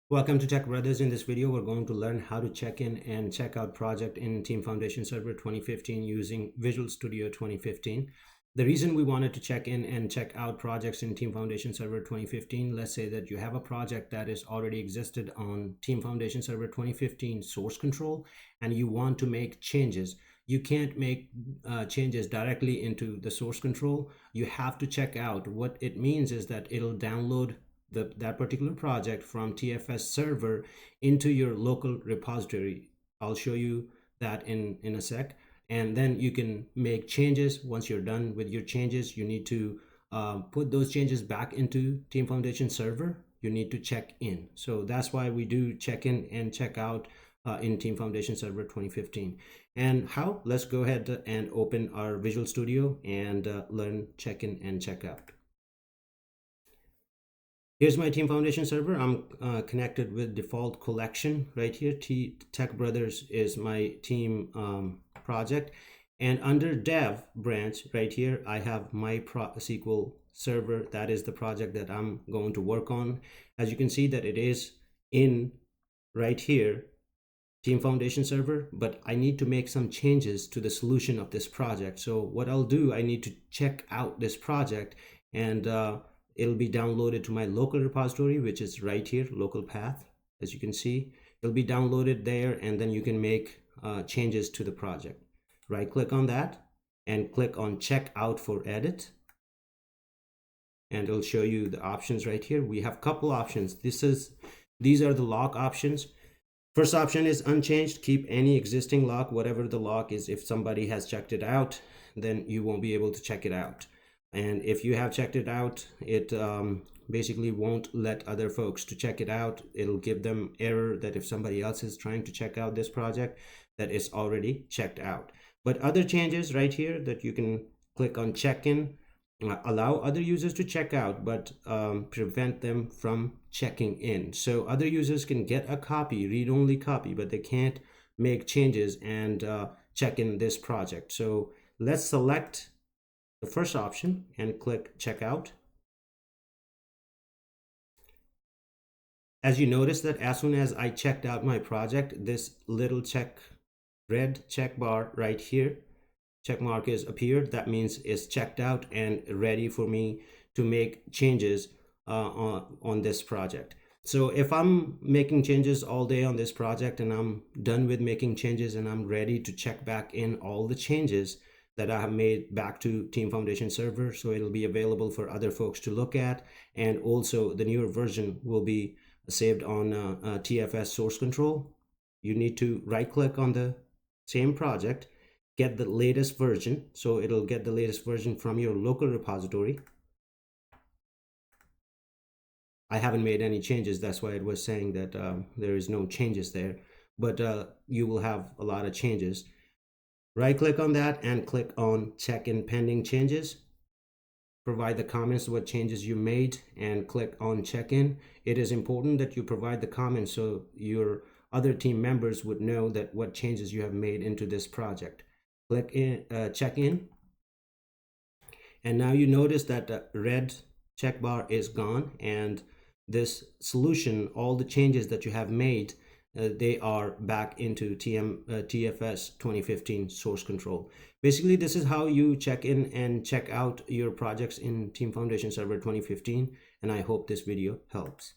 Welcome to Tech Brothers. In this video, we're going to learn how to check in and check out project in Team Foundation Server 2015 using Visual Studio 2015. The reason we wanted to check in and check out projects in Team Foundation Server 2015, let's say that you have a project that is already existed on Team Foundation Server 2015 source control, and you want to make changes. You can't make changes directly into the source control. You have to check out. What it means is that it'll download that particular project from TFS server into your local repository. I'll show you that in a sec. And then you can make changes. Once you're done with your changes, you need to put those changes back into Team Foundation server. You need to check in. So that's why we do check in and check out in Team Foundation Server 2015. And how? Let's go ahead and open our Visual Studio and learn check in and check out. Here's my Team Foundation server. I'm connected with default collection right here. Tech Brothers is my team project. And under dev branch right here, I have my SQL server. That is the project that I'm going to work on. As you can see that it is in right here, Team Foundation server, but I need to make some changes to the solution of this project. So what I'll do, I need to check out this project and it'll be downloaded to my local repository, which is right here, local path. As you can see, it'll be downloaded there, and then you can make changes to the project. Right click on that and click on check out for edit. And it'll show you the options right here. We have a couple options. These are the lock options. First option is unchanged. Keep any existing lock, whatever the lock is. If somebody has checked it out, then you won't be able to check it out. And if you have checked it out, it basically won't let other folks to check it out. It'll give them error that if somebody else is trying to check out this project, that is already checked out. But other changes right here that you can click on check-in, allow other users to check out, but prevent them from checking in. So other users can get a copy, read-only copy, but they can't make changes and check in this project. So let's select the first option and click checkout. As you notice that as soon as I checked out my project, this little red check bar right here, check mark is appeared. That means it's checked out and ready for me to make changes on this project. So if I'm making changes all day on this project and I'm done with making changes and I'm ready to check back in all the changes that I have made back to Team Foundation server, so it'll be available for other folks to look at, and also the newer version will be saved on TFS source control. You need to right click on the same project, get the latest version, so it'll get the latest version from your local repository. I haven't made any changes, that's why it was saying that there is no changes there, but you will have a lot of changes. Right click on that and click on check in pending changes. Provide the comments what changes you made and click on check in. It is important that you provide the comments so your other team members would know that what changes you have made into this project. Click in, check in. And now you notice that the red check bar is gone, and this solution, all the changes that you have made, they are back into TFS 2015 source control. Basically, this is how you check in and check out your projects in Team Foundation Server 2015, and I hope this video helps.